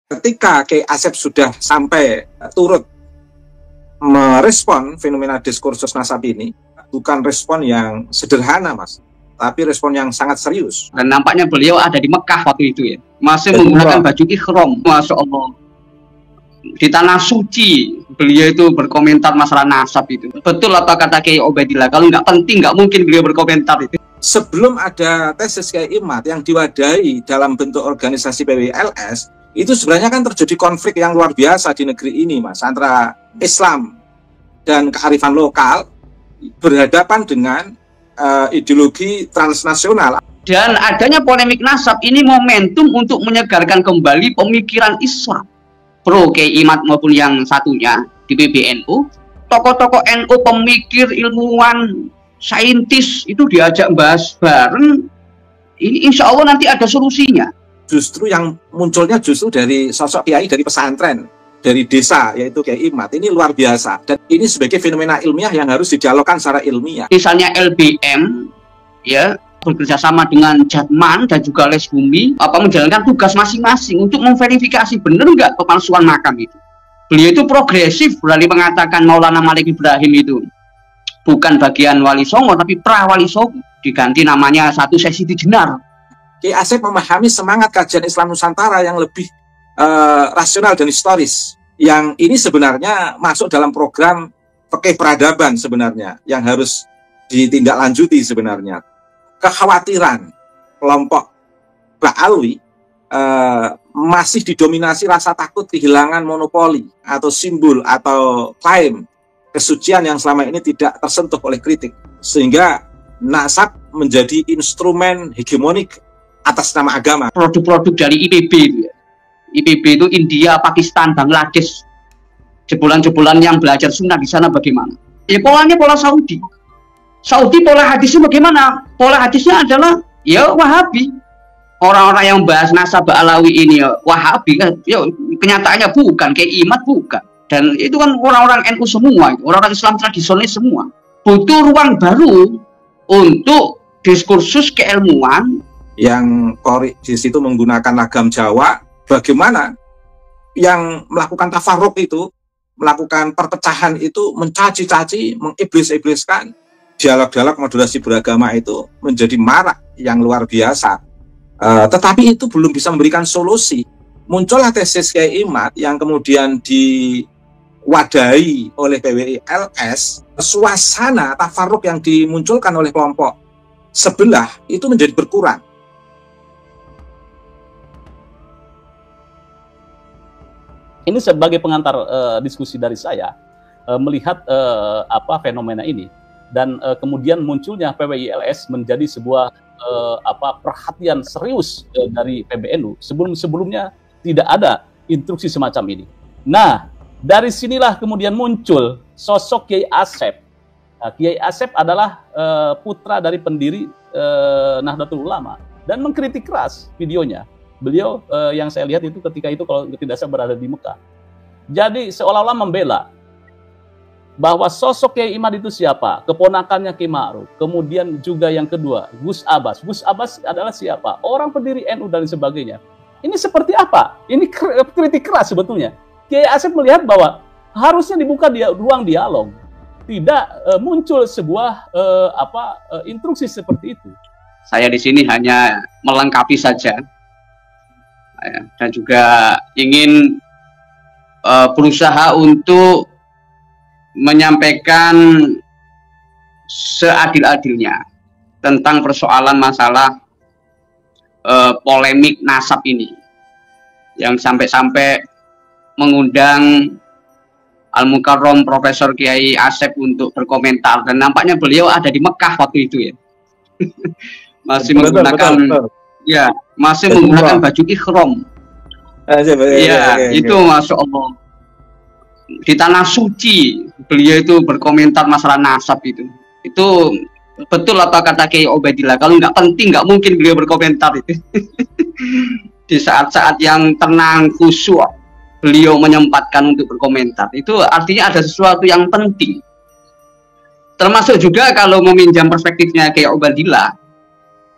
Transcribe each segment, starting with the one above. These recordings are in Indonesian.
Ketika Kiai Asep sudah sampai turut merespon fenomena diskursus nasab ini, bukan respon yang sederhana, Mas, tapi respon yang sangat serius. Dan nampaknya beliau ada di Mekah waktu itu ya, masih menggunakan baju ihram, Masya Allah. Di tanah suci beliau itu berkomentar masalah nasab itu. Betul apa kata Kiai Ubaidillah, kalau nggak penting nggak mungkin beliau berkomentar itu. Sebelum ada tesis Kiai Imad yang diwadahi dalam bentuk organisasi PWLS, itu sebenarnya kan terjadi konflik yang luar biasa di negeri ini, Mas, antara Islam dan kearifan lokal berhadapan dengan ideologi transnasional. Dan adanya polemik nasab ini momentum untuk menyegarkan kembali pemikiran Islam. Pro Kiai Imad maupun yang satunya di PBNU, tokoh-tokoh NU, pemikir, ilmuwan, saintis itu diajak bahas bareng. Ini insya Allah nanti ada solusinya. Justru yang munculnya justru dari sosok kiai dari pesantren, dari desa, yaitu Kiai Imad. Ini luar biasa, dan ini sebagai fenomena ilmiah yang harus didialogkan secara ilmiah. Misalnya LBM ya bekerja sama dengan Jatman dan juga Les Bumi menjalankan tugas masing-masing untuk memverifikasi benar nggak pemalsuan makam itu. Beliau itu progresif, berani mengatakan Maulana Malik Ibrahim itu bukan bagian Wali Songo tapi pra Wali Songo, diganti namanya satu sesi di Jenar. Kiai Asep memahami semangat kajian Islam Nusantara yang lebih rasional dan historis. Yang ini sebenarnya masuk dalam program fikih peradaban sebenarnya, yang harus ditindaklanjuti sebenarnya. Kekhawatiran kelompok Ba'alwi masih didominasi rasa takut kehilangan monopoli atau simbol atau klaim kesucian yang selama ini tidak tersentuh oleh kritik, sehingga nasab menjadi instrumen hegemonik atas nama agama. Produk-produk dari IPB itu ya. IPB itu India, Pakistan, Bangladesh. Jebolan-jebolan yang belajar sunnah di sana bagaimana? Ya polanya pola Saudi. Saudi pola hadisnya bagaimana? Pola hadisnya adalah ya Wahabi. Orang-orang yang bahas nasab Alawi ini ya Wahabi kan. Ya kenyataannya bukan, Kiai Imad bukan. Dan itu kan orang-orang NU semua, orang-orang Islam tradisionalis semua. Butuh ruang baru untuk diskursus keilmuan yang di situ menggunakan lagam Jawa. Bagaimana yang melakukan tafarruq itu, melakukan perpecahan itu, mencaci-caci, mengiblis-ibliskan. Dialog-dialog modulasi beragama itu menjadi marak yang luar biasa. Tetapi itu belum bisa memberikan solusi. Muncullah tesis Kiai Imad yang kemudian diwadahi oleh PWLS. Suasana tafarruq yang dimunculkan oleh kelompok sebelah itu menjadi berkurang. Ini sebagai pengantar diskusi dari saya melihat fenomena ini, dan kemudian munculnya PWILS menjadi sebuah perhatian serius dari PBNU. Sebelumnya tidak ada instruksi semacam ini. Nah, dari sinilah kemudian muncul sosok Kiai Asep. Kiai Asep adalah putra dari pendiri Nahdlatul Ulama dan mengkritik keras videonya. Beliau yang saya lihat itu ketika itu kalau tidak salah berada di Mekah. Jadi seolah-olah membela bahwa sosok Kiai Imad itu siapa? Keponakannya Kiai Ma'ruf. Kemudian juga yang kedua, Gus Abbas. Gus Abbas adalah siapa? Orang pendiri NU dan sebagainya. Ini seperti apa? Ini kritik keras sebetulnya. Kiai Asep melihat bahwa harusnya dibuka ruang dialog. Tidak muncul sebuah instruksi seperti itu. Saya di sini hanya melengkapi saja. Dan juga ingin berusaha untuk menyampaikan seadil-adilnya tentang persoalan masalah polemik nasab ini yang sampai-sampai mengundang Al-Mukarram Profesor Kiai Asep untuk berkomentar, dan nampaknya beliau ada di Mekah waktu itu ya. Masih menggunakan ya, masih menggunakan baju ihram. Ya, itu Masya Allah. Di tanah suci beliau itu berkomentar masalah nasab itu. Itu betul apa kata Kiai Ubaidillah, kalau nggak penting nggak mungkin beliau berkomentar itu. Di saat-saat yang tenang, khusyuk, beliau menyempatkan untuk berkomentar. Itu artinya ada sesuatu yang penting. Termasuk juga kalau meminjam perspektifnya Kiai Ubaidillah,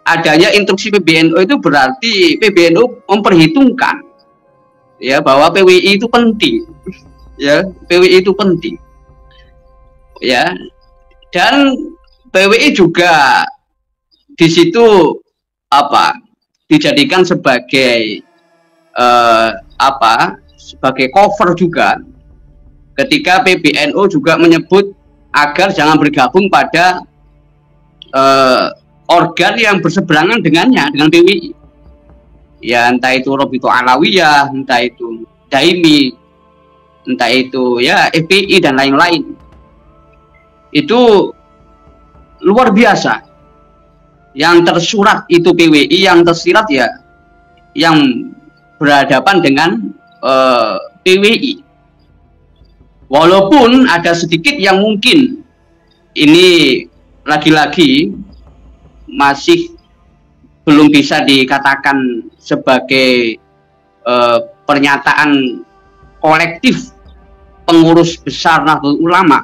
adanya instruksi PBNU itu berarti PBNU memperhitungkan ya bahwa PWI itu penting, ya PWI itu penting, ya, dan PWI juga di situ apa dijadikan sebagai sebagai cover juga ketika PBNU juga menyebut agar jangan bergabung pada organ yang berseberangan dengannya, dengan PWI. Ya entah itu Robito Alawiyah, entah itu Daimi, entah itu ya FPI dan lain-lain. Itu luar biasa. Yang tersurat itu PWI, yang tersirat ya yang berhadapan dengan PWI. Walaupun ada sedikit yang mungkin ini lagi-lagi masih belum bisa dikatakan sebagai pernyataan kolektif pengurus besar Nahdlatul Ulama.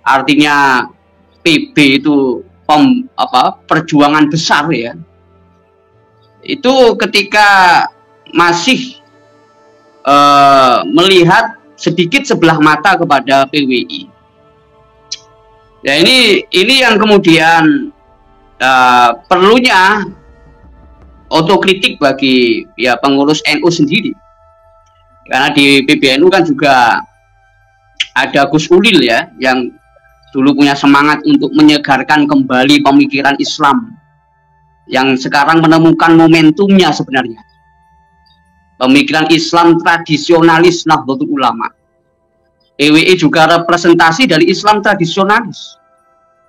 Artinya PB itu perjuangan besar ya. Itu ketika masih melihat sedikit sebelah mata kepada PWI. Ya ini yang kemudian perlunya otokritik bagi ya pengurus NU sendiri. Karena di PBNU kan juga ada Gus Ulil ya yang dulu punya semangat untuk menyegarkan kembali pemikiran Islam yang sekarang menemukan momentumnya sebenarnya. Pemikiran Islam tradisionalis Nahdlatul Ulama. PWI juga representasi dari Islam tradisionalis.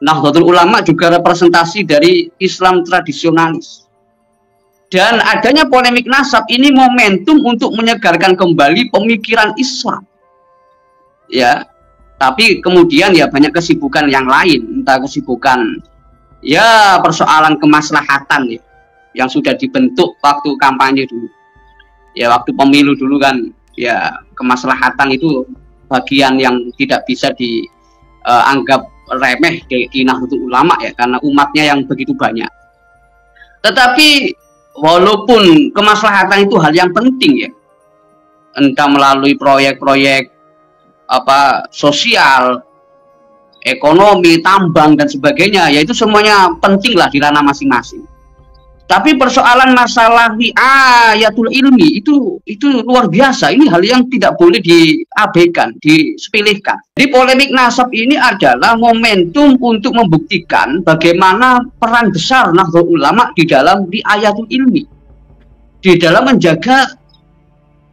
Nahdlatul Ulama juga representasi dari Islam tradisionalis. Dan adanya polemik nasab ini momentum untuk menyegarkan kembali pemikiran Islam. Ya, tapi kemudian ya banyak kesibukan yang lain, entah kesibukan ya persoalan kemaslahatan ya, yang sudah dibentuk waktu kampanye dulu. Ya waktu pemilu dulu kan ya kemaslahatan itu bagian yang tidak bisa dianggap remeh di Nahdlatul Ulama ya, karena umatnya yang begitu banyak. Tetapi walaupun kemaslahatan itu hal yang penting ya, entah melalui proyek-proyek sosial, ekonomi, tambang dan sebagainya, ya itu semuanya penting lah di ranah masing-masing. Tapi persoalan masalah ayatul ilmi itu luar biasa. Ini hal yang tidak boleh diabaikan, disepelekan. Jadi polemik nasab ini adalah momentum untuk membuktikan bagaimana peran besar Nahdlatul Ulama di ayatul ilmi, di dalam menjaga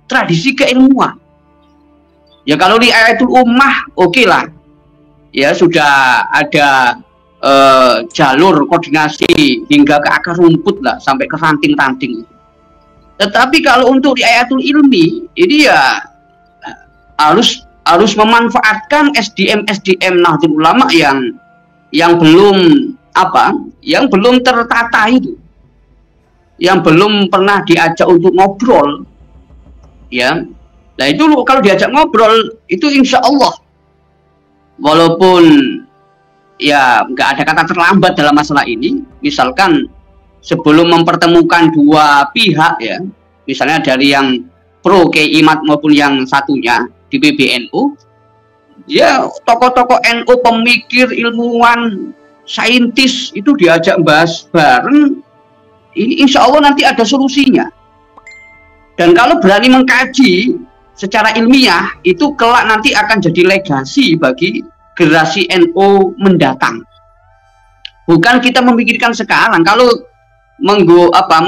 tradisi keilmuan. Ya kalau di ayatul ummah oke lah, ya sudah ada jalur koordinasi hingga ke akar rumput lah, sampai ke ranting-ranting. Tetapi kalau untuk di ayatul ilmi ini ya harus memanfaatkan SDM Nahdlatul Ulama yang belum tertata itu, yang belum pernah diajak untuk ngobrol ya. Nah itu kalau diajak ngobrol itu insya Allah walaupun ya nggak ada kata terlambat dalam masalah ini. Misalkan sebelum mempertemukan dua pihak ya, misalnya dari yang pro Kiai Imad maupun yang satunya di PBNU, ya tokoh-tokoh NU, pemikir, ilmuwan, saintis itu diajak bahas bareng, ini insya Allah nanti ada solusinya. Dan kalau berani mengkaji secara ilmiah, itu kelak nanti akan jadi legasi bagi generasi NU mendatang. Bukan kita memikirkan sekarang. Kalau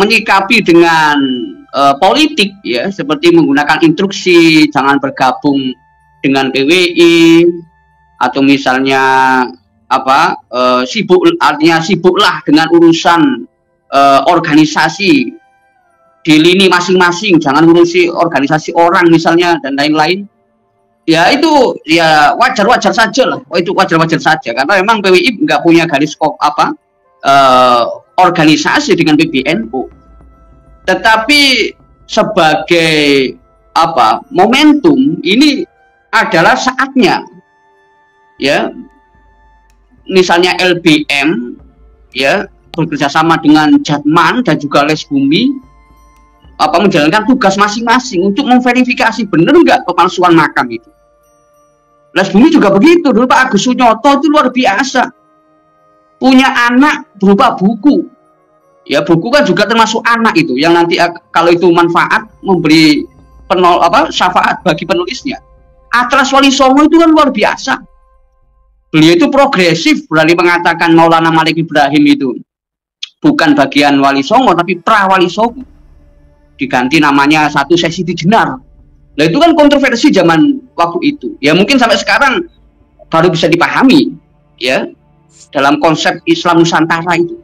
menyikapi dengan politik ya, seperti menggunakan instruksi jangan bergabung dengan PWI, atau misalnya sibuklah dengan urusan organisasi di lini masing-masing, jangan ngurusi organisasi orang misalnya dan lain-lain. Ya itu ya wajar-wajar saja lah. Itu wajar-wajar saja karena memang PWI nggak punya garis organisasi dengan PBNU. Tetapi sebagai momentum ini adalah saatnya ya, misalnya LBM ya bekerjasama dengan Jatman dan juga Les Bumi menjalankan tugas masing-masing untuk memverifikasi benar nggak pemalsuan makam itu. Nah, dulu juga begitu. Dulu Pak Agus Sunyoto itu luar biasa. Punya anak berupa buku. Ya, buku kan juga termasuk anak itu, yang nanti kalau itu manfaat memberi syafaat bagi penulisnya. Atlas Wali Songo itu kan luar biasa. Beliau itu progresif, berani mengatakan Maulana Malik Ibrahim itu bukan bagian Wali Songo tapi pra Wali Songo. Diganti namanya satu Sesi Jenar. Nah, itu kan kontroversi zaman waktu itu. Ya mungkin sampai sekarang baru bisa dipahami ya dalam konsep Islam Nusantara itu.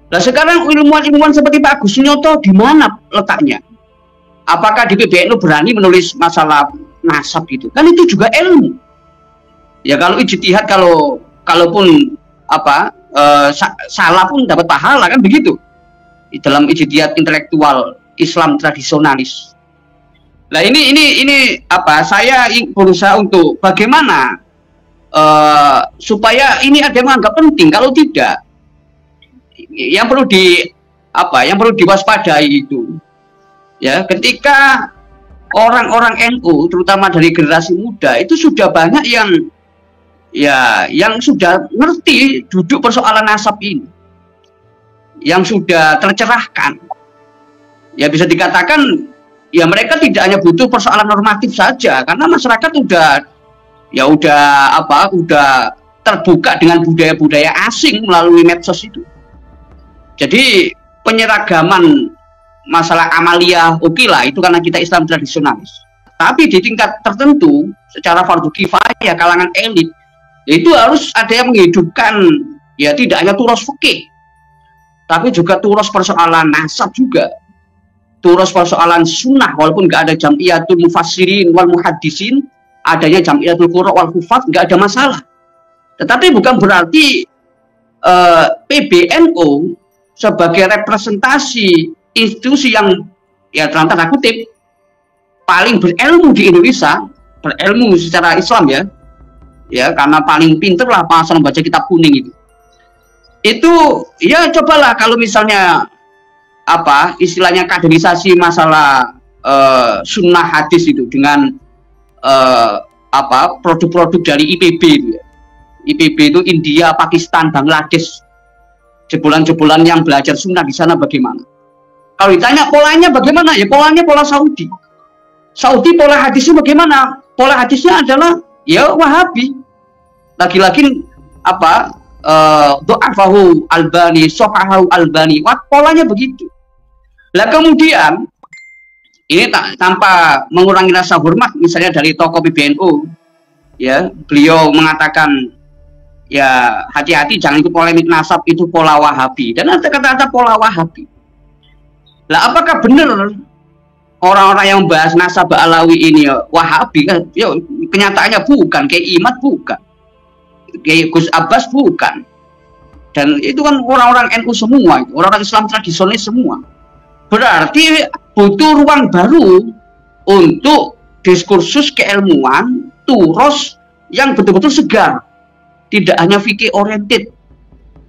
Nah, sekarang ilmuwan-ilmuwan seperti Pak Agus Sunyoto di mana letaknya? Apakah di PBNU berani menulis masalah nasab itu? Kan itu juga ilmu. Ya kalau ijtihad, kalaupun salah pun dapat pahala, kan begitu. Dalam ijtihad intelektual Islam tradisionalis. Nah, ini saya berusaha untuk bagaimana supaya ini ada yang menganggap penting. Kalau tidak, yang perlu diwaspadai itu ya, ketika orang-orang NU terutama dari generasi muda itu sudah banyak yang sudah ngerti duduk persoalan nasab ini, yang sudah tercerahkan. Ya bisa dikatakan ya mereka tidak hanya butuh persoalan normatif saja, karena masyarakat udah terbuka dengan budaya-budaya asing melalui medsos itu. Jadi penyeragaman masalah amalia oke lah, itu karena kita Islam tradisionalis. Tapi di tingkat tertentu secara fardu kifayah kalangan elit, itu harus ada yang menghidupkan ya tidak hanya turos fikih, tapi juga turos persoalan nasab juga, turos persoalan sunnah. Walaupun nggak ada Jam'iyatul Mufassirin wal Muhaddisin, adanya Jam'iyatul Qurra wal Hufaz, nggak ada masalah. Tetapi bukan berarti PBNU sebagai representasi institusi yang ya dalam tanda kutip paling berilmu di Indonesia, berilmu secara Islam ya karena paling pinter lah pasal membaca kitab kuning itu ya cobalah kalau misalnya istilahnya kaderisasi masalah sunnah hadis itu dengan produk-produk dari IPB itu ya. IPB itu India, Pakistan, Bangladesh, jebolan-jebolan yang belajar sunnah di sana bagaimana? Kalau ditanya polanya bagaimana? Ya polanya pola Saudi. Saudi pola hadisnya bagaimana? Pola hadisnya adalah ya Wahabi. Lagi-lagi do'afahu Albani, sohahahu Albani. Polanya begitu. Lah kemudian ini tanpa mengurangi rasa hormat misalnya dari tokoh PBNU ya, beliau mengatakan ya hati-hati jangan ikut polemik nasab, itu pola Wahabi, dan ada kata-kata pola Wahabi. Lah apakah benar orang-orang yang membahas nasab Alawi ini Wahabi? Kan ya kenyataannya bukan. Kayak Imad bukan, kayak Gus Abbas bukan, dan itu kan orang-orang NU semua, orang-orang Islam tradisionalis semua. Berarti butuh ruang baru untuk diskursus keilmuan turos yang betul-betul segar. Tidak hanya fikih oriented,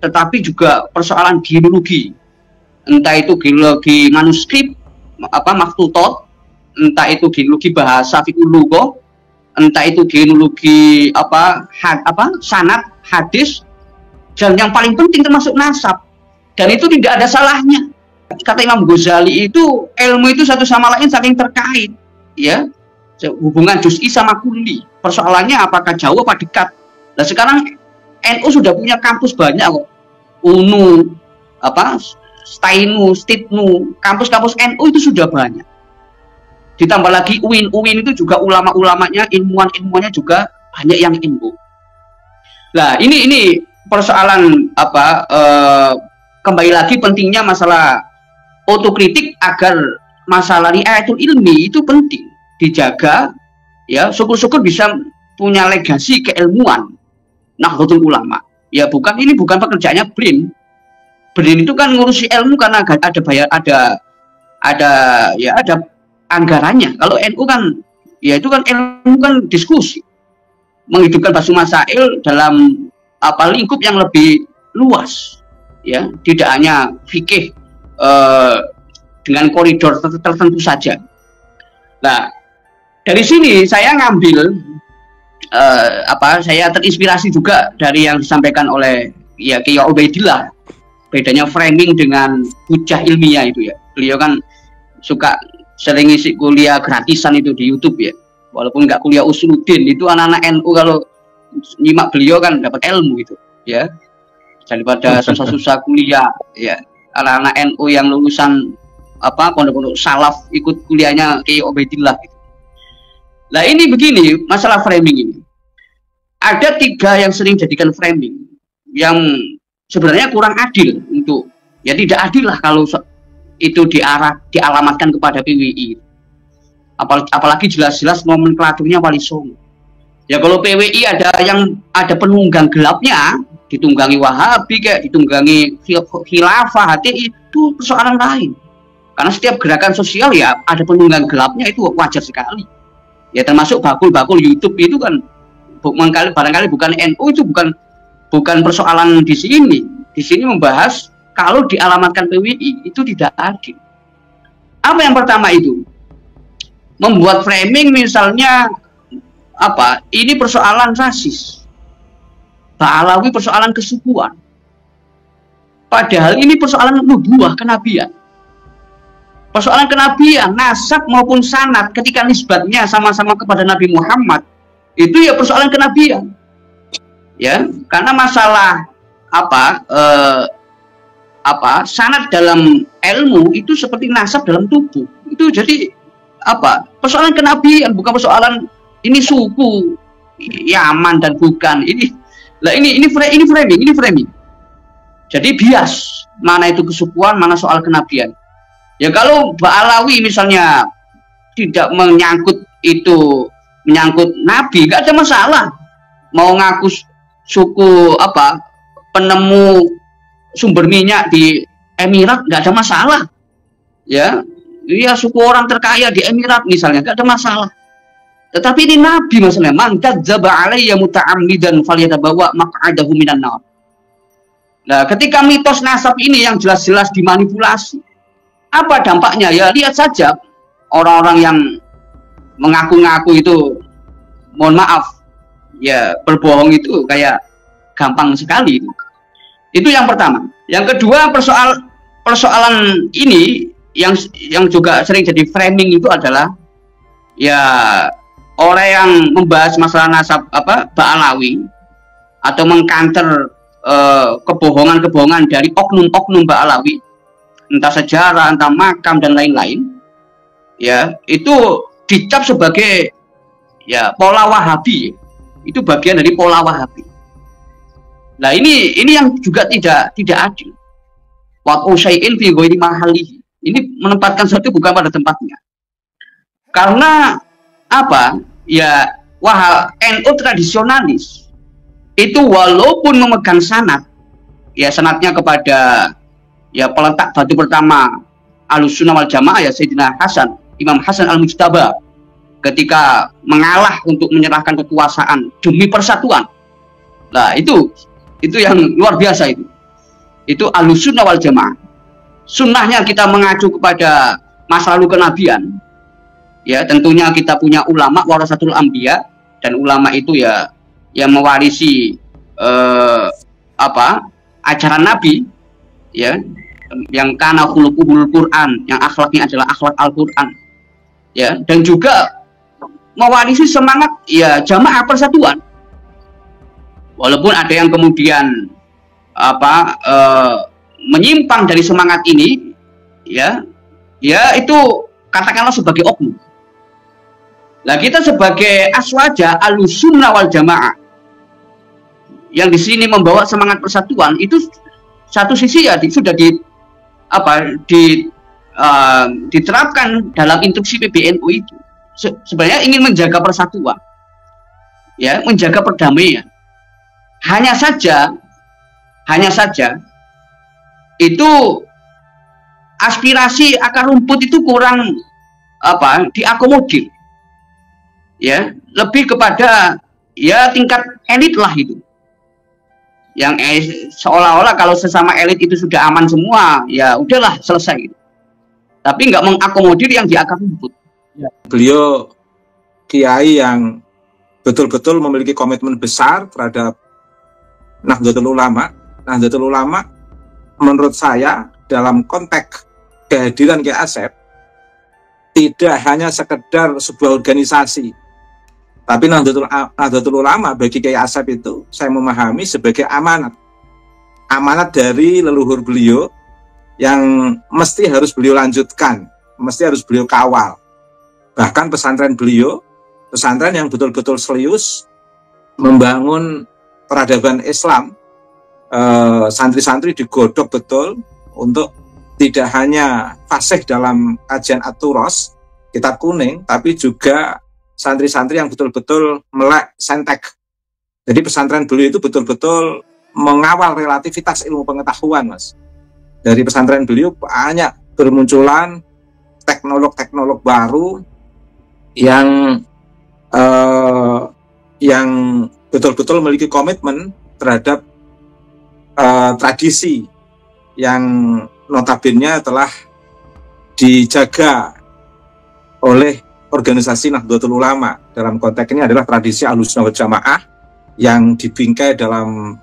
tetapi juga persoalan genealogi. Entah itu genealogi manuskrip, maktutot, entah itu genealogi bahasa fikih lugha, entah itu genealogi sanad, hadis, dan yang paling penting termasuk nasab. Dan itu tidak ada salahnya. Kata Imam Ghazali itu ilmu itu satu sama lain saling terkait, ya. Hubungan juz'i sama kulli. Persoalannya apakah jauh apa dekat. Nah sekarang NU sudah punya kampus banyak kok, UNU, STAINU, STIPNU, kampus-kampus NU itu sudah banyak. Ditambah lagi UIN itu juga ulama-ulamanya, ilmuwan-ilmuwannya juga banyak yang ilmu. Nah ini persoalan kembali lagi pentingnya masalah otokritik agar masalah riayatul ilmi itu penting dijaga ya, syukur-syukur bisa punya legasi keilmuan Nahdlatul Ulama. Ya ini bukan pekerjaannya BRIN. BRIN itu kan ngurusi ilmu karena ada anggarannya. Kalau NU kan ya itu kan ilmu kan diskusi, menghidupkan basu masail dalam lingkup yang lebih luas, ya tidak hanya fikih dengan koridor tertentu saja. Nah, dari sini saya ngambil saya terinspirasi juga dari yang disampaikan oleh ya Kiai Ubaidillah, bedanya framing dengan hujah ilmiah itu ya. Beliau kan suka sering isi kuliah gratisan itu di YouTube ya, walaupun nggak kuliah usuluddin, itu anak-anak NU kalau nyimak beliau kan dapat ilmu gitu ya, daripada susah-susah kuliah ya. Anak-anak NU yang lulusan pondok-pondok salaf ikut kuliahnya Kiai Ubaidillah gitu. Nah ini begini, masalah framing ini. Ada 3 yang sering jadikan framing yang sebenarnya kurang adil untuk, ya tidak adil lah kalau itu dialamatkan kepada PWI. Apalagi jelas-jelas nomenklaturnya Wali Songo. Ya kalau PWI ada penunggang gelapnya, ditunggangi Wahabi kayak ditunggangi Khilafah, HTI, itu persoalan lain. Karena setiap gerakan sosial ya ada penunggang gelapnya, itu wajar sekali. Ya termasuk bakul-bakul YouTube itu kan barangkali bukan NU, itu bukan persoalan di sini. Di sini membahas kalau dialamatkan PWI itu tidak adil. Apa yang pertama itu? Membuat framing misalnya ini persoalan rasis. Ba'alawi persoalan kesukuan. Padahal ini persoalan nubuwah, kenabian. Persoalan kenabian, nasab maupun sanad ketika nisbatnya sama-sama kepada Nabi Muhammad, itu ya persoalan kenabian. Ya, karena masalah sanad dalam ilmu itu seperti nasab dalam tubuh. Itu jadi persoalan kenabian, bukan persoalan ini suku Yaman dan bukan ini. Lah ini framing. Jadi bias, mana itu kesukuan, mana soal kenabian. Ya kalau Ba'alawi misalnya tidak menyangkut Nabi, gak ada masalah. Mau ngaku suku penemu sumber minyak di Emirat, gak ada masalah. Ya, suku orang terkaya di Emirat misalnya, gak ada masalah. Tetapi ini Nabi masalahnya, man kadzdzaba alayya muta'ammidan falyatabawa maq'adahu minan nar. Nah, ketika mitos nasab ini yang jelas-jelas dimanipulasi, apa dampaknya? Ya lihat saja orang-orang yang mengaku-ngaku itu, mohon maaf, ya berbohong itu kayak gampang sekali itu. Itu yang pertama. Yang kedua, persoalan ini yang juga sering jadi framing itu adalah ya orang yang membahas masalah nasab Ba'alawi atau mengkanter kebohongan-kebohongan dari oknum-oknum Ba'alawi, entah sejarah, entah makam dan lain-lain, ya itu dicap sebagai ya pola Wahabi. Itu bagian dari pola Wahabi. Nah ini yang juga tidak adil. Wa syai'in fi ghairi mahallihi. Ini menempatkan sesuatu bukan pada tempatnya. Karena ya NU tradisionalis itu walaupun memegang sanad, ya sanadnya kepada ya peletak batu pertama Ahlussunnah wal Jamaah ya Sayyidina Imam Hasan Al-Mujtaba, ketika mengalah untuk menyerahkan kekuasaan demi persatuan. Nah itu yang luar biasa itu. Itu Ahlussunnah wal Jamaah. Sunnahnya kita mengacu kepada masa lalu kenabian. Ya tentunya kita punya ulama warasatul anbiya, dan ulama itu ya yang mewarisi ajaran Nabi, ya yang kana khuluquhul Quran, yang akhlaknya adalah akhlak Al-Quran, ya, dan juga mewarisi semangat ya jamaah persatuan. Walaupun ada yang kemudian menyimpang dari semangat ini, ya itu katakanlah sebagai oknum. Nah kita sebagai aswaja Ahlussunnah wal Jamaah yang di sini membawa semangat persatuan, itu satu sisi ya sudah diterapkan dalam instruksi PBNU itu. Sebenarnya ingin menjaga persatuan, ya, menjaga perdamaian. Hanya saja itu aspirasi akar rumput itu kurang diakomodir, ya, lebih kepada ya tingkat elit lah itu, yang seolah-olah kalau sesama elit itu sudah aman semua, ya udahlah selesai gitu. tapi nggak mengakomodir yang di akar rumput. Beliau kiai yang betul-betul memiliki komitmen besar terhadap Nahdlatul Ulama. Nahdlatul Ulama menurut saya dalam konteks kehadiran Kiai Asep tidak hanya sekedar sebuah organisasi, tapi Nahdlatul Ulama bagi Kiai Asep itu saya memahami sebagai amanat dari leluhur beliau yang mesti harus beliau lanjutkan, mesti harus beliau kawal. Bahkan pesantren beliau, pesantren yang betul-betul serius membangun peradaban Islam, santri-santri digodok betul untuk tidak hanya fasih dalam kajian At-Turos, kitab kuning, tapi juga santri-santri yang betul-betul melek sentek. Jadi pesantren beliau itu betul-betul mengawal relativitas ilmu pengetahuan, Mas. Dari pesantren beliau banyak bermunculan teknolog-teknolog baru yang betul-betul memiliki komitmen terhadap tradisi yang notabene telah dijaga oleh organisasi Nahdlatul Ulama. Dalam konteks ini adalah tradisi Ahlussunnah wal Jamaah yang dibingkai dalam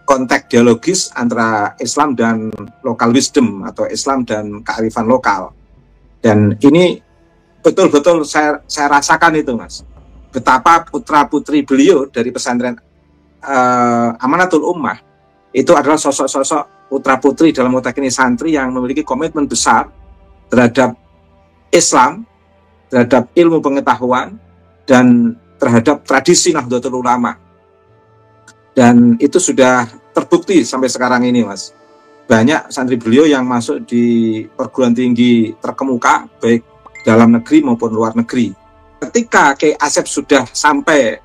konteks dialogis antara Islam dan local wisdom atau Islam dan kearifan lokal. Dan ini betul-betul saya rasakan itu, Mas. Betapa putra-putri beliau dari pesantren Amanatul Ummah itu adalah sosok-sosok putra-putri dalam konteks ini santri yang memiliki komitmen besar terhadap Islam, terhadap ilmu pengetahuan, dan terhadap tradisi Nahdlatul Ulama. Dan itu sudah terbukti sampai sekarang ini, Mas. Banyak santri beliau yang masuk di perguruan tinggi terkemuka, baik dalam negeri maupun luar negeri. Ketika Kiai Asep sudah sampai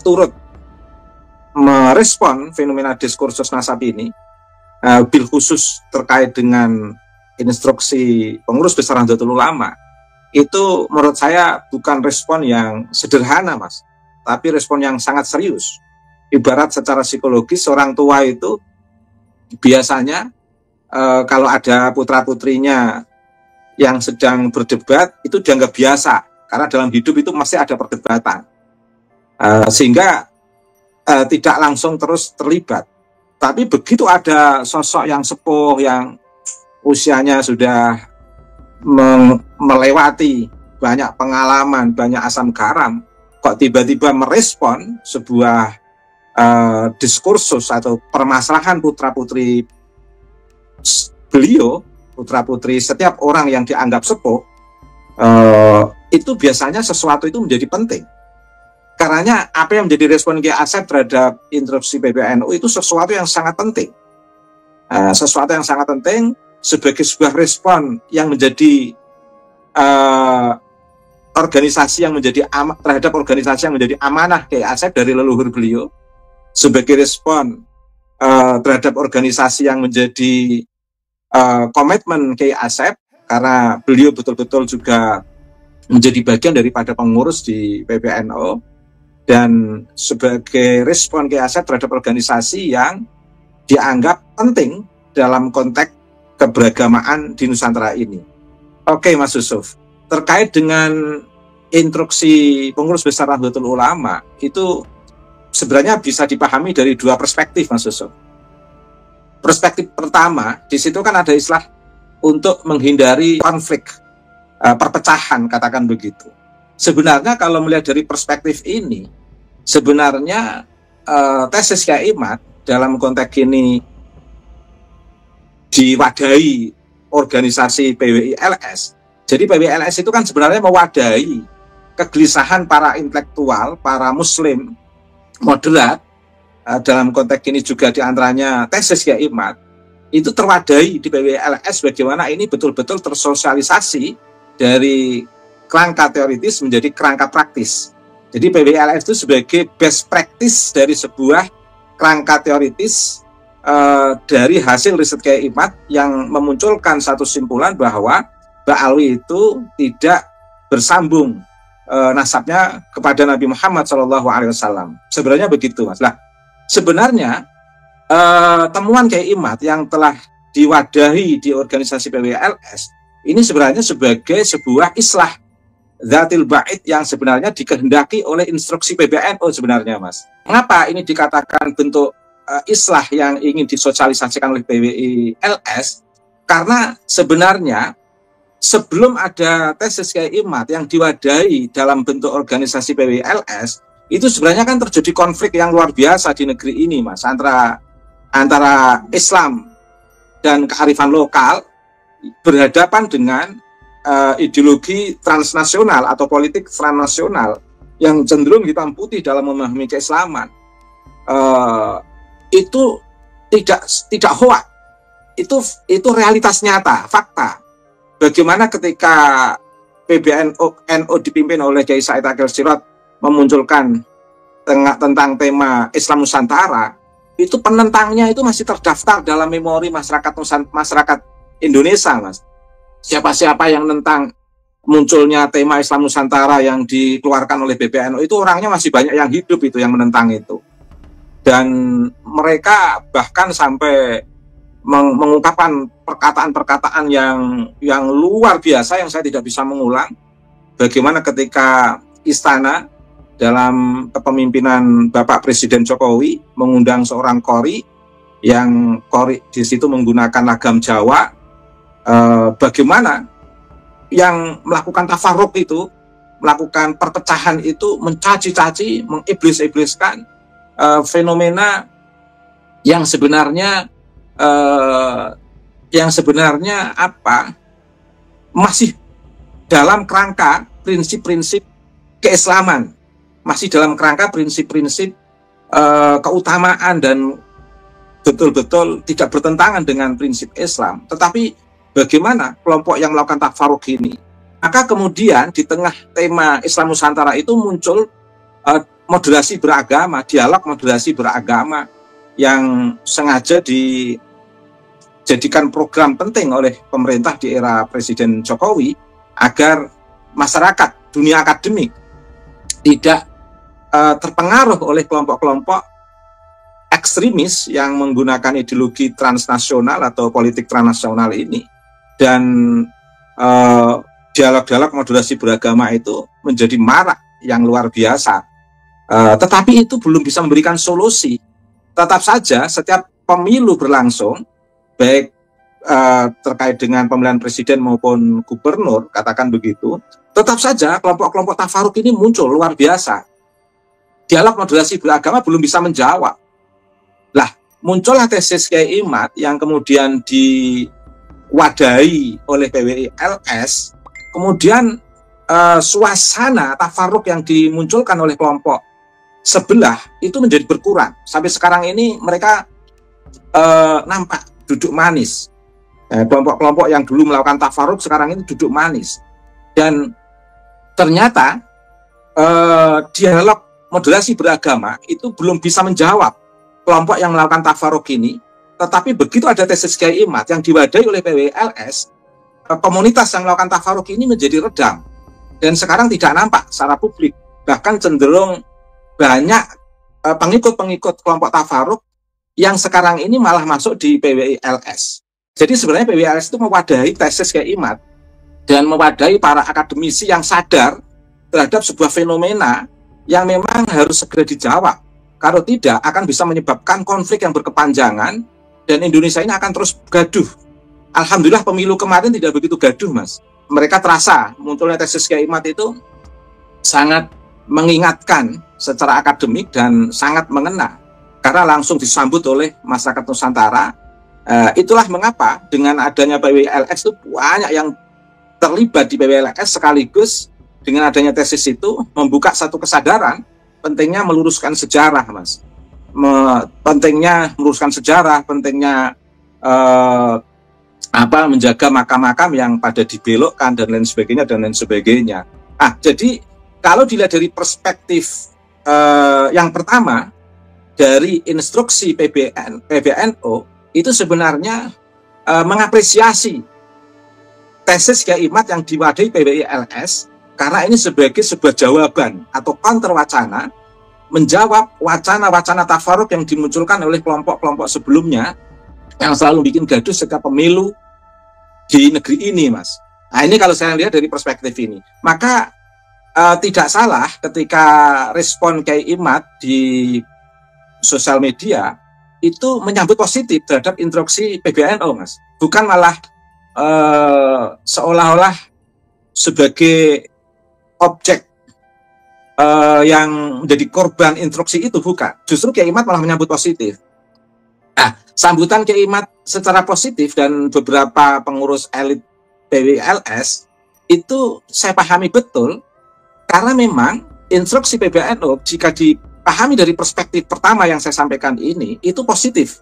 turut merespon fenomena diskursus nasab ini, bil khusus terkait dengan instruksi pengurus besar Nahdlatul Ulama, itu menurut saya bukan respon yang sederhana, Mas, tapi respon yang sangat serius. Ibarat secara psikologis orang tua itu biasanya kalau ada putra-putrinya yang sedang berdebat itu dianggap biasa, karena dalam hidup itu masih ada perdebatan, sehingga tidak langsung terus terlibat. Tapi begitu ada sosok yang sepuh, yang usianya sudah melewati banyak pengalaman, banyak asam garam, kok tiba-tiba merespon sebuah diskursus atau permasalahan putra-putri beliau, putra-putri setiap orang yang dianggap sepuh, itu biasanya sesuatu itu menjadi penting. Karena apa yang menjadi respon Kiai Asep terhadap instruksi PBNU itu sesuatu yang sangat penting. Sesuatu yang sangat penting sebagai sebuah respon yang menjadi organisasi yang menjadi terhadap organisasi yang menjadi amanah Kiai Asep dari leluhur beliau, sebagai respon terhadap organisasi yang menjadi komitmen Kiai Asep, karena beliau betul-betul juga menjadi bagian daripada pengurus di PBNU, dan sebagai respon Kiai Asep terhadap organisasi yang dianggap penting dalam konteks keberagamaan di Nusantara ini. Oke, Mas Yusuf, terkait dengan instruksi pengurus besar Nahdlatul Ulama itu sebenarnya bisa dipahami dari dua perspektif, Mas Yusuf. Perspektif pertama, di situ kan ada istilah untuk menghindari konflik, perpecahan, katakan begitu. Sebenarnya kalau melihat dari perspektif ini, sebenarnya tesis Kiai Imad dalam konteks ini diwadahi organisasi PWI-LS. Jadi PWI-LS itu kan sebenarnya mewadahi kegelisahan para intelektual, para muslim moderat, dalam konteks ini juga diantaranya tesis Kiai Imad, itu terwadahi di PWI-LS bagaimana ini betul-betul tersosialisasi dari kerangka teoritis menjadi kerangka praktis. Jadi PWI-LS itu sebagai best practice dari sebuah kerangka teoritis dari hasil riset Kiai Imad yang memunculkan satu simpulan bahwa Mbak Alwi itu tidak bersambung nasabnya kepada Nabi Muhammad SAW. Sebenarnya begitu, Mas. Lah, sebenarnya temuan Kiai Imad yang telah diwadahi di organisasi PWLS ini sebenarnya sebagai sebuah islah dzatil ba'id yang sebenarnya dikehendaki oleh instruksi PBNU sebenarnya, Mas. Mengapa ini dikatakan bentuk islah yang ingin disosialisasikan oleh PWLS? Karena sebenarnya sebelum ada tesis Kiai Imad yang diwadahi dalam bentuk organisasi PWLS, itu sebenarnya kan terjadi konflik yang luar biasa di negeri ini, Mas, antara Islam dan kearifan lokal berhadapan dengan ideologi transnasional atau politik transnasional yang cenderung hitam putih dalam memahami keislaman. Itu tidak hoak, itu realitas nyata, fakta. Bagaimana ketika PBNU dipimpin oleh Kiai Said Akil Sirot memunculkan tentang tema Islam Nusantara, itu penentangnya itu masih terdaftar dalam memori masyarakat Indonesia, Mas. Siapa-siapa yang tentang munculnya tema Islam Nusantara yang dikeluarkan oleh PBNU itu orangnya masih banyak yang hidup itu yang menentang itu. Dan mereka bahkan sampai mengungkapkan perkataan-perkataan yang luar biasa yang saya tidak bisa mengulang. Bagaimana ketika istana dalam kepemimpinan Bapak Presiden Jokowi mengundang seorang qori yang qori di situ menggunakan lagam Jawa. Bagaimana yang melakukan tafarruq itu, melakukan perpecahan itu, mencaci-caci, mengiblis-ibliskan fenomena yang sebenarnya masih dalam kerangka prinsip-prinsip keislaman, masih dalam kerangka prinsip-prinsip keutamaan dan betul-betul tidak bertentangan dengan prinsip Islam. Tetapi bagaimana kelompok yang melakukan tafarruq ini? Maka kemudian di tengah tema Islam Nusantara itu muncul moderasi beragama, dialog moderasi beragama yang sengaja dijadikan program penting oleh pemerintah di era Presiden Jokowi agar masyarakat, dunia akademik tidak terpengaruh oleh kelompok-kelompok ekstremis yang menggunakan ideologi transnasional atau politik transnasional ini. Dan dialog-dialog moderasi beragama itu menjadi marak yang luar biasa. Tetapi itu belum bisa memberikan solusi. Tetap saja setiap pemilu berlangsung, baik terkait dengan pemilihan presiden maupun gubernur, katakan begitu, tetap saja kelompok-kelompok tafarruq ini muncul luar biasa. Dialog moderasi beragama belum bisa menjawab. Lah, muncullah tesis Kiai Imad yang kemudian diwadahi oleh PWLS, kemudian suasana tafarruq yang dimunculkan oleh kelompok sebelah itu menjadi berkurang. Sampai sekarang ini mereka nampak duduk manis. Kelompok-kelompok yang dulu melakukan tafarruq sekarang ini duduk manis. Dan ternyata dialog moderasi beragama itu belum bisa menjawab kelompok yang melakukan tafarruq ini. Tetapi begitu ada tesis Kiai Imad yang diwadahi oleh PWLS, komunitas yang melakukan tafarruq ini menjadi redam. Dan sekarang tidak nampak secara publik. Bahkan cenderung banyak pengikut-pengikut kelompok tafarruq yang sekarang ini malah masuk di PWLS. Jadi sebenarnya PWLS itu mewadahi tesis Kiai Imad dan mewadahi para akademisi yang sadar terhadap sebuah fenomena yang memang harus segera dijawab. Kalau tidak akan bisa menyebabkan konflik yang berkepanjangan dan Indonesia ini akan terus gaduh. Alhamdulillah pemilu kemarin tidak begitu gaduh, Mas. Mereka terasa munculnya tesis Kiai Imad itu sangat mengingatkan secara akademik dan sangat mengena karena langsung disambut oleh masyarakat Nusantara. Itulah mengapa dengan adanya PWLS itu banyak yang terlibat di PWLS sekaligus dengan adanya tesis itu membuka satu kesadaran pentingnya meluruskan sejarah, Mas. Pentingnya meluruskan sejarah, pentingnya menjaga makam-makam yang pada dibelokkan dan lain sebagainya. Jadi kalau dilihat dari perspektif yang pertama dari instruksi PBNU itu sebenarnya mengapresiasi tesis Kiai Imad yang diwadahi PWLS karena ini sebagai sebuah jawaban atau counter wacana menjawab wacana-wacana tafarruq yang dimunculkan oleh kelompok-kelompok sebelumnya yang selalu bikin gaduh setiap pemilu di negeri ini, Mas. Nah, ini kalau saya lihat dari perspektif ini, maka tidak salah ketika respon Kiai Imad di sosial media itu menyambut positif terhadap instruksi PBNU, Mas. Bukan malah seolah-olah sebagai objek yang menjadi korban instruksi itu, bukan. Justru Kiai Imad malah menyambut positif. Nah, sambutan Kiai Imad secara positif dan beberapa pengurus elit PWLS itu saya pahami betul, karena memang instruksi PBNU jika dipahami dari perspektif pertama yang saya sampaikan ini, itu positif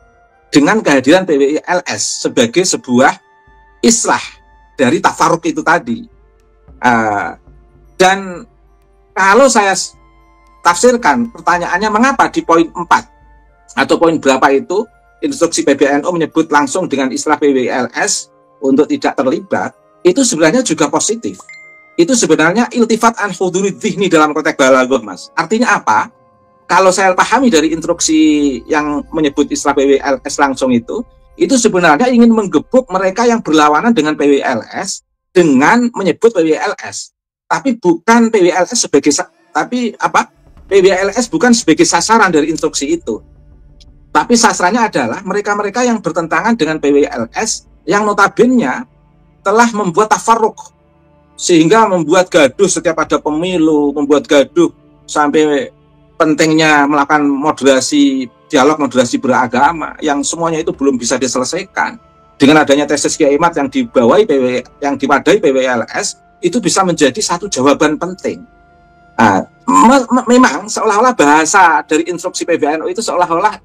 dengan kehadiran PWLS sebagai sebuah islah dari tafaruk itu tadi. Dan kalau saya tafsirkan pertanyaannya mengapa di poin 4 atau poin berapa itu instruksi PBNU menyebut langsung dengan istilah PWLS untuk tidak terlibat, itu sebenarnya juga positif. Itu sebenarnya iltifat an hudurid dzihni dalam konteks balaghah, Mas. Artinya apa? Kalau saya pahami dari instruksi yang menyebut istilah PWLS langsung itu sebenarnya ingin menggebuk mereka yang berlawanan dengan PWLS dengan menyebut PWLS. Tapi bukan PWLS sebagai PWLS bukan sebagai sasaran dari instruksi itu. Tapi sasarannya adalah mereka-mereka yang bertentangan dengan PWLS yang notabene telah membuat tafarruq sehingga membuat gaduh setiap ada pemilu, membuat gaduh sampai pentingnya melakukan dialog moderasi beragama yang semuanya itu belum bisa diselesaikan. Dengan adanya tesis Kiai Imad yang diwadai PWLS itu bisa menjadi satu jawaban penting. Memang seolah-olah bahasa dari instruksi PBNU itu seolah-olah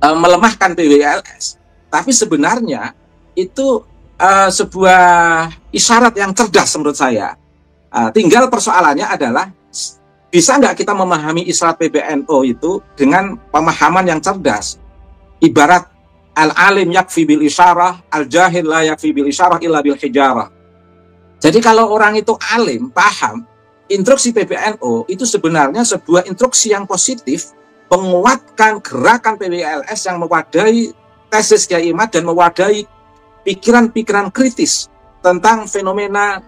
melemahkan PWLS, tapi sebenarnya itu sebuah isyarat yang cerdas menurut saya. Tinggal persoalannya adalah bisa nggak kita memahami isyarat PBNU itu dengan pemahaman yang cerdas. Ibarat al-alim yakfi bil isyarah, al-jahil la yakfi bil isyarah illa bil hijarah. Jadi kalau orang itu alim, paham, instruksi PBNU itu sebenarnya sebuah instruksi yang positif, menguatkan gerakan PWLS yang mewadai tesis Kiai Imad dan mewadai pikiran-pikiran kritis tentang fenomena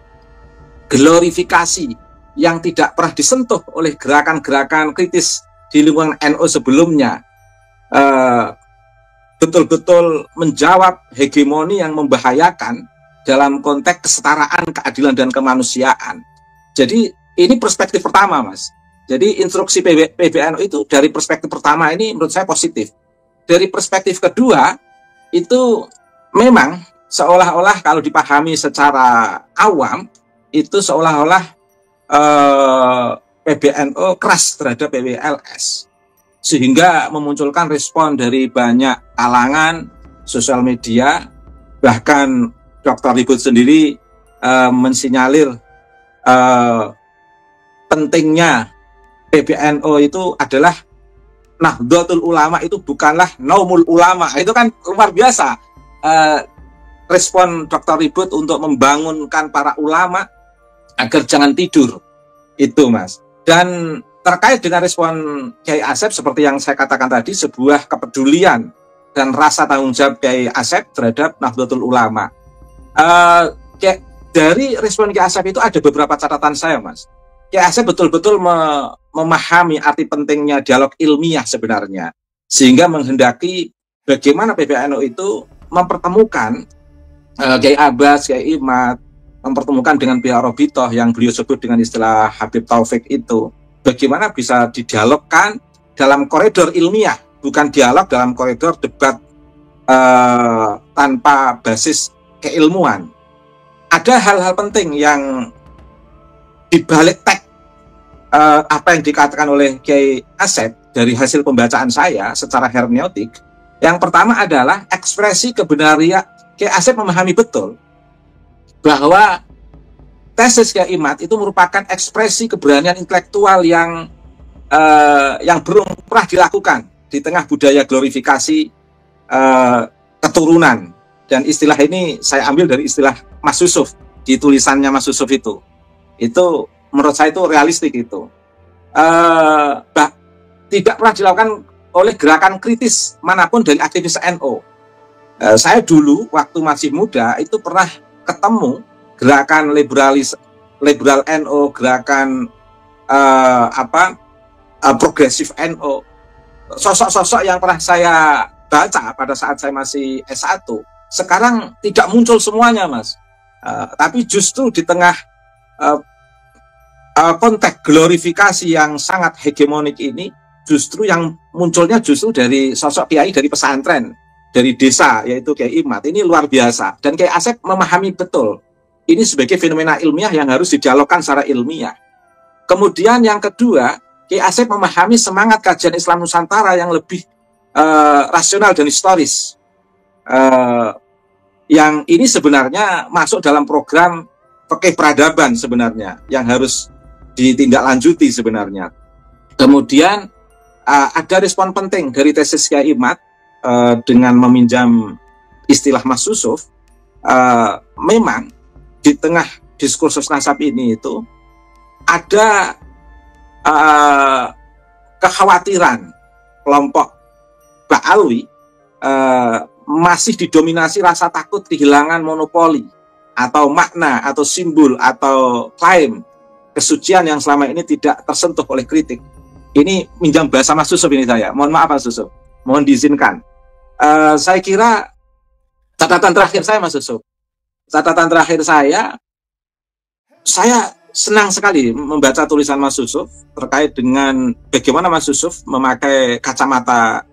glorifikasi yang tidak pernah disentuh oleh gerakan-gerakan kritis di lingkungan NU sebelumnya. Betul-betul menjawab hegemoni yang membahayakan dalam konteks kesetaraan, keadilan, dan kemanusiaan. Jadi ini perspektif pertama, Mas. Jadi instruksi PBNU itu dari perspektif pertama ini menurut saya positif. Dari perspektif kedua itu memang seolah-olah kalau dipahami secara awam itu seolah-olah PBNU keras terhadap PWLS sehingga memunculkan respon dari banyak kalangan sosial media, bahkan Dr. Ribut sendiri mensinyalir pentingnya PBNU itu adalah Nahdlatul Ulama, itu bukanlah Naumul Ulama. Itu kan luar biasa respon Dr. Ribut untuk membangunkan para ulama agar jangan tidur itu, Mas. Dan terkait dengan respon Kiai Asep seperti yang saya katakan tadi, sebuah kepedulian dan rasa tanggung jawab Kiai Asep terhadap Nahdlatul Ulama. Dari respon Kiai Asep itu ada beberapa catatan saya, Mas. Kiai Asep betul-betul memahami arti pentingnya dialog ilmiah sebenarnya, sehingga menghendaki bagaimana PBNU itu mempertemukan Kiai Abbas, Kiai Imad, mempertemukan dengan pihak Robitoh yang beliau sebut dengan istilah Habib Taufik itu, bagaimana bisa didialogkan dalam koridor ilmiah, bukan dialog dalam koridor debat tanpa basis keilmuan. Ada hal-hal penting yang dibalik teks apa yang dikatakan oleh Kiai Asep dari hasil pembacaan saya secara hermeneutik. Yang pertama adalah ekspresi kebenaran. Kiai Asep memahami betul bahwa tesis Kiai Imad itu merupakan ekspresi keberanian intelektual yang belum pernah dilakukan di tengah budaya glorifikasi keturunan. Dan istilah ini saya ambil dari istilah Mas Yusuf di tulisannya Mas Yusuf itu. Itu menurut saya itu realistik itu. Tidak pernah dilakukan oleh gerakan kritis manapun dari aktivis NU. Saya dulu waktu masih muda itu pernah ketemu gerakan liberal NO, gerakan progresif NO, sosok-sosok yang pernah saya baca pada saat saya masih S1 sekarang tidak muncul semuanya, Mas. Tapi justru di tengah konteks glorifikasi yang sangat hegemonik ini, justru yang munculnya justru dari sosok kiai dari pesantren, dari desa, yaitu Kiai Imad. Ini luar biasa. Dan Kiai Asep memahami betul ini sebagai fenomena ilmiah yang harus didialogkan secara ilmiah. Kemudian yang kedua, Kiai Asep memahami semangat kajian Islam Nusantara yang lebih rasional dan historis. Yang ini sebenarnya masuk dalam program fikih peradaban sebenarnya, yang harus ditindaklanjuti sebenarnya. Kemudian ada respon penting dari tesis Kiai Imad dengan meminjam istilah Mas Yusuf. Memang di tengah diskursus nasab ini itu ada kekhawatiran kelompok Ba'alwi masih didominasi rasa takut kehilangan monopoli atau makna atau simbol atau klaim kesucian yang selama ini tidak tersentuh oleh kritik. Ini minjam bahasa Mas Yusuf ini saya. Mohon maaf Mas Yusuf. Mohon diizinkan. Saya kira catatan terakhir saya, Mas Yusuf. Catatan terakhir saya senang sekali membaca tulisan Mas Yusuf terkait dengan bagaimana Mas Yusuf memakai kacamata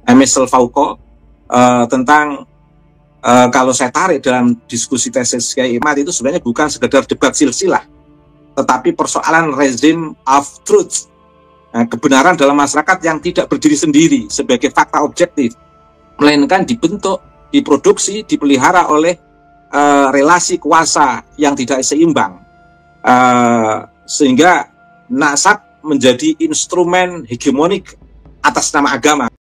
Emile Foucault tentang kalau saya tarik dalam diskusi tesis Kiai Imad itu sebenarnya bukan sekedar debat silsilah, tetapi persoalan rezim of truth, kebenaran dalam masyarakat yang tidak berdiri sendiri sebagai fakta objektif, melainkan dibentuk, diproduksi, dipelihara oleh relasi kuasa yang tidak seimbang, sehingga nasab menjadi instrumen hegemonik atas nama agama.